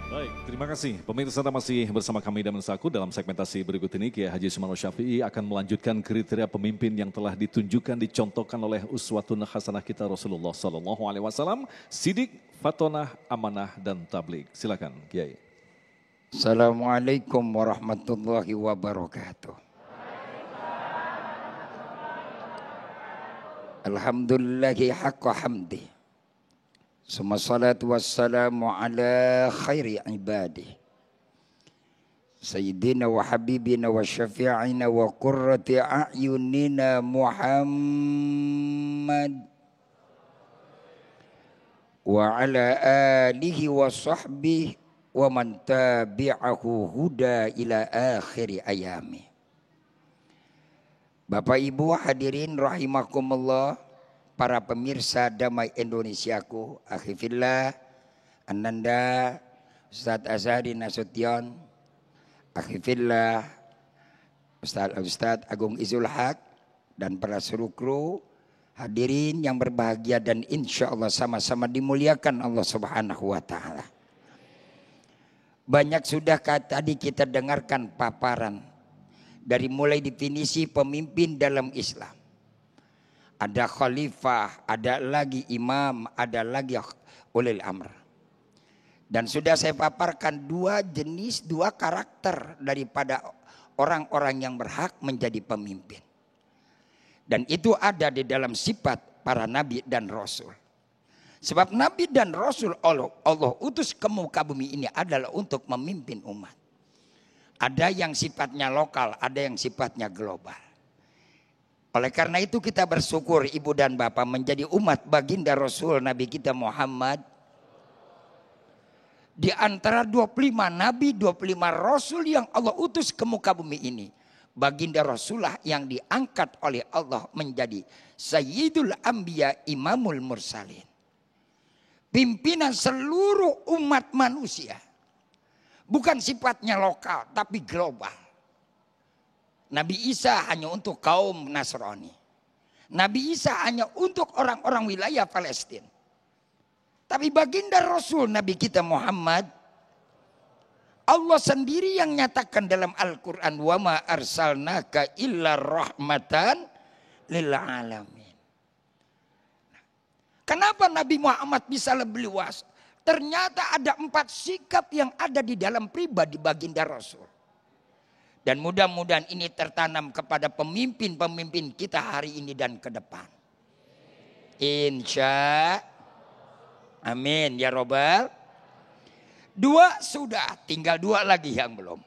Baik, terima kasih. Pemirsa masih bersama kami dan Mensaku dalam segmentasi berikut ini. Kiai Haji Usmanu Syafi'i akan melanjutkan kriteria pemimpin yang telah ditunjukkan, dicontohkan oleh uswatun hasanah kita Rasulullah SAW. Sidik, fatonah, amanah, dan tabligh. Silakan, Kiai. Assalamualaikum warahmatullahi wabarakatuh. Alhamdulillahi haqqa hamdi. Summa salatu wassalamu ala khairi ibadih. Sayyidina wa habibina wa syafi'ina wa qurrati a'yunina Muhammad. Wa ala alihi wa sahbihi wa man tabi'ahu huda ila akhiri ayami. Bapak Ibu hadirin rahimakumullah, para pemirsa Damai Indonesiaku, akhifillah, Ananda, Ustadz Azhari Nasution, akhifillah, Ustadz Agung Izul Haq, dan para seluruh kru, hadirin yang berbahagia dan insya Allah sama-sama dimuliakan Allah Subhanahu wa Ta'ala. Banyak sudah tadi kita dengarkan paparan dari mulai definisi pemimpin dalam Islam. Ada khalifah, ada lagi imam, ada lagi ulil amr. Dan sudah saya paparkan dua jenis, dua karakter daripada orang-orang yang berhak menjadi pemimpin. Dan itu ada di dalam sifat para nabi dan rasul. Sebab nabi dan rasul Allah utus ke muka bumi ini adalah untuk memimpin umat. Ada yang sifatnya lokal, ada yang sifatnya global. Oleh karena itu kita bersyukur ibu dan bapak menjadi umat baginda Rasul Nabi kita Muhammad. Di antara 25 nabi, 25 rasul yang Allah utus ke muka bumi ini, baginda Rasulullah yang diangkat oleh Allah menjadi Sayyidul Anbiya Imamul Mursalin. Pimpinan seluruh umat manusia. Bukan sifatnya lokal tapi global. Nabi Isa hanya untuk kaum Nasrani. Nabi Isa hanya untuk orang-orang wilayah Palestina. Tapi baginda Rasul Nabi kita Muhammad, Allah sendiri yang nyatakan dalam Al-Quran, wa ma arsalnaka illa rahmatan lil alamin. Kenapa Nabi Muhammad bisa lebih luas? Ternyata ada 4 sikap yang ada di dalam pribadi baginda Rasul. Dan mudah-mudahan ini tertanam kepada pemimpin-pemimpin kita hari ini dan ke depan. Insya amin ya robbal. 2 sudah, tinggal 2 lagi yang belum.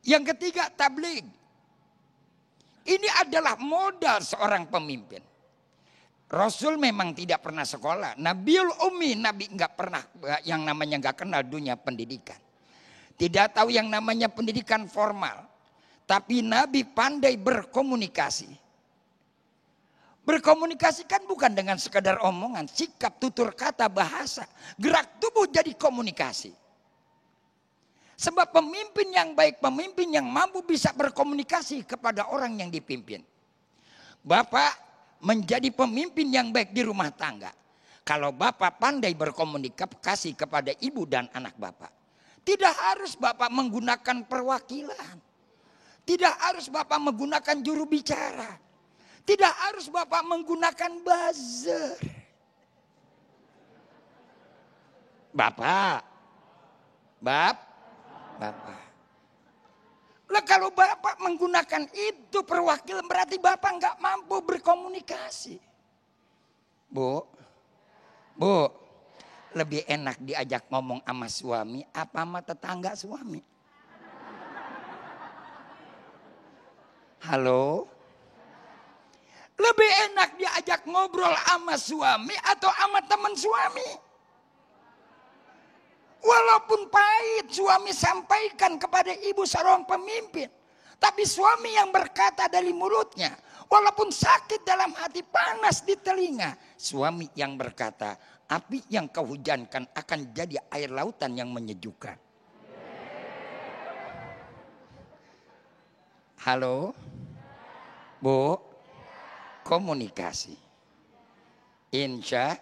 Yang ketiga tabligh. Ini adalah modal seorang pemimpin. Rasul memang tidak pernah sekolah. Nabiul Ummi, Nabi enggak pernah yang namanya enggak kenal dunia pendidikan. Tidak tahu yang namanya pendidikan formal. Tapi Nabi pandai berkomunikasi. Berkomunikasi kan bukan dengan sekadar omongan, sikap, tutur kata, bahasa. Gerak tubuh jadi komunikasi. Sebab pemimpin yang baik, pemimpin yang mampu bisa berkomunikasi kepada orang yang dipimpin. Bapak menjadi pemimpin yang baik di rumah tangga. Kalau bapak pandai berkomunikasi kepada ibu dan anak bapak. Tidak harus bapak menggunakan perwakilan. Tidak harus bapak menggunakan juru bicara. Tidak harus bapak menggunakan buzzer. Bapak. Lah kalau bapak menggunakan itu perwakilan berarti bapak nggak mampu berkomunikasi. Bu, lebih enak diajak ngomong sama suami apa sama tetangga suami? Halo? Lebih enak diajak ngobrol sama suami atau sama teman suami? Walaupun pahit suami sampaikan kepada ibu seorang pemimpin. Tapi suami yang berkata dari mulutnya. Walaupun sakit dalam hati, panas di telinga. Suami yang berkata, api yang kau hujankan akan jadi air lautan yang menyejukkan. Halo? Bu, komunikasi. Insya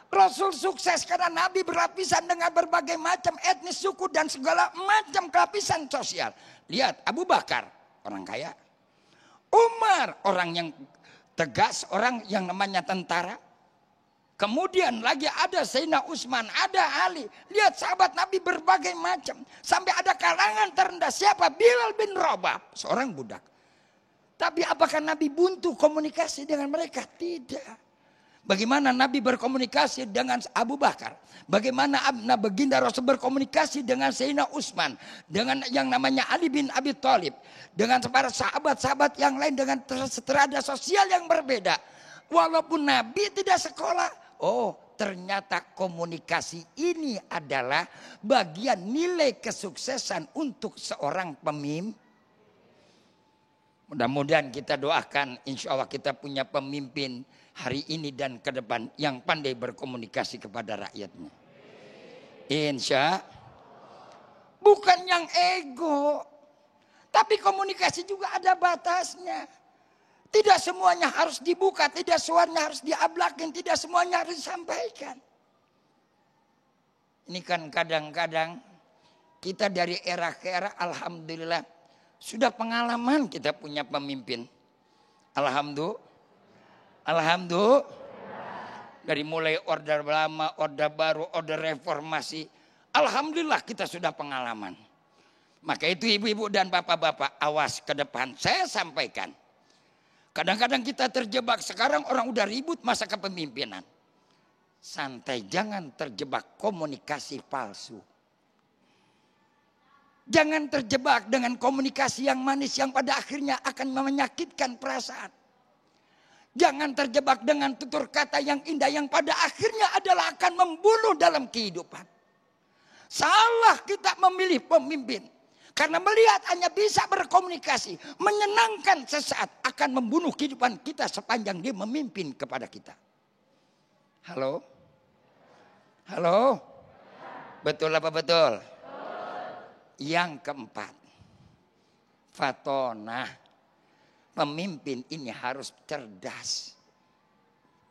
Rasul sukses karena Nabi berlapisan dengan berbagai macam etnis, suku, dan segala macam kelapisan sosial. Lihat Abu Bakar, orang kaya. Umar, orang yang tegas, orang yang namanya tentara. Kemudian lagi ada Sayyidina Utsman, ada Ali. Lihat sahabat Nabi berbagai macam. Sampai ada kalangan terendah, siapa? Bilal bin Rabah, seorang budak. Tapi apakah Nabi buntu komunikasi dengan mereka? Tidak. Bagaimana Nabi berkomunikasi dengan Abu Bakar. Bagaimana baginda Rasul berkomunikasi dengan Sayyidina Utsman. Dengan yang namanya Ali bin Abi Thalib. Dengan para sahabat-sahabat yang lain dengan strata sosial yang berbeda. Walaupun Nabi tidak sekolah. Oh, ternyata komunikasi ini adalah bagian nilai kesuksesan untuk seorang pemimpin. Mudah-mudahan kita doakan, insya Allah kita punya pemimpin hari ini dan ke depan yang pandai berkomunikasi kepada rakyatnya. Insya bukan yang ego, tapi komunikasi juga ada batasnya. Tidak semuanya harus dibuka, tidak semuanya harus diablakin, tidak semuanya harus disampaikan. Ini kan kadang-kadang kita dari era ke era, alhamdulillah sudah pengalaman kita punya pemimpin. Alhamdulillah. Dari mulai Orde Lama, Orde Baru, Orde Reformasi. Alhamdulillah kita sudah pengalaman. Maka itu ibu-ibu dan bapak-bapak, awas ke depan. Saya sampaikan. Kadang-kadang kita terjebak. Sekarang orang udah ribut masa kepemimpinan. Santai, jangan terjebak komunikasi palsu. Jangan terjebak dengan komunikasi yang manis yang pada akhirnya akan menyakitkan perasaan. Jangan terjebak dengan tutur kata yang indah yang pada akhirnya adalah akan membunuh dalam kehidupan. Salah kita memilih pemimpin. Karena melihat hanya bisa berkomunikasi, menyenangkan sesaat, akan membunuh kehidupan kita sepanjang dia memimpin kepada kita. Halo? Halo? Betul apa betul? Yang keempat, fatonah, pemimpin ini harus cerdas.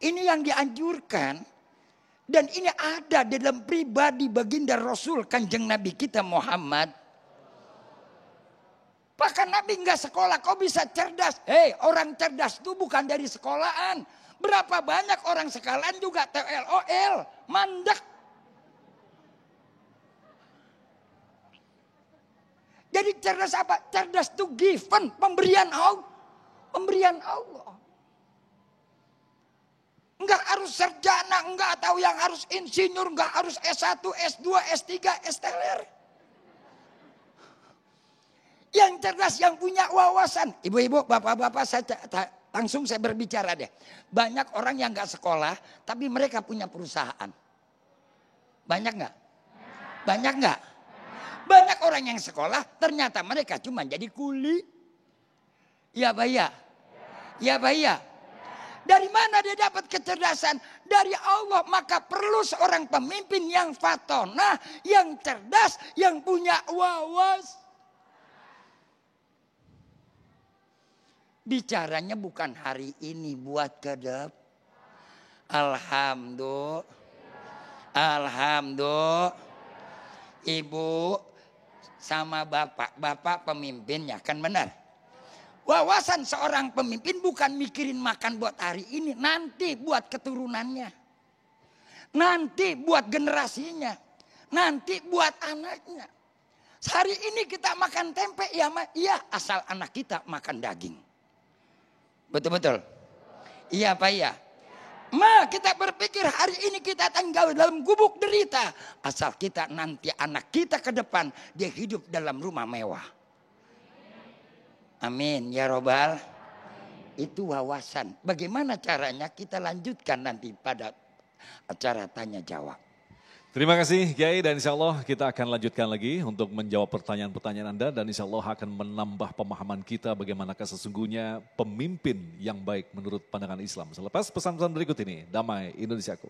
Ini yang dianjurkan dan ini ada dalam pribadi baginda Rasul Kanjeng Nabi kita Muhammad. Bahkan Nabi enggak sekolah, kok bisa cerdas? Hei, orang cerdas itu bukan dari sekolahan. Berapa banyak orang sekolahan juga TLOL, mandek. Jadi cerdas apa? Cerdas itu given, pemberian Allah. Pemberian Allah. Enggak harus sarjana, enggak tahu yang harus insinyur, enggak harus S1, S2, S3, STLR. Yang cerdas, yang punya wawasan. Ibu-ibu, bapak-bapak, langsung saya berbicara deh. Banyak orang yang enggak sekolah, tapi mereka punya perusahaan. Banyak enggak? Banyak enggak? Banyak orang yang sekolah, ternyata mereka cuma jadi kuli. Ya Pak ya? Ya Pak ya? Dari mana dia dapat kecerdasan? Dari Allah. Maka perlu seorang pemimpin yang fatonah, yang cerdas, yang punya wawas. Bicaranya bukan hari ini, buat ke depan. Alhamdulillah. Alhamdulillah. Ibu sama bapak pemimpinnya, kan benar? Wawasan seorang pemimpin bukan mikirin makan buat hari ini, nanti buat keturunannya. Nanti buat generasinya. Nanti buat anaknya. Hari ini kita makan tempe, iya asal anak kita makan daging. Betul-betul? Iya Pak iya. Kita berpikir hari ini kita tinggal dalam gubuk derita. Asal kita nanti anak kita ke depan dia hidup dalam rumah mewah. Amin ya robbal. Itu wawasan. Bagaimana caranya kita lanjutkan nanti pada acara tanya jawab. Terima kasih Kiai dan insya Allah kita akan lanjutkan lagi untuk menjawab pertanyaan-pertanyaan Anda. Dan insya Allah akan menambah pemahaman kita bagaimanakah sesungguhnya pemimpin yang baik menurut pandangan Islam. Selepas pesan-pesan berikut ini, damai Indonesiaku.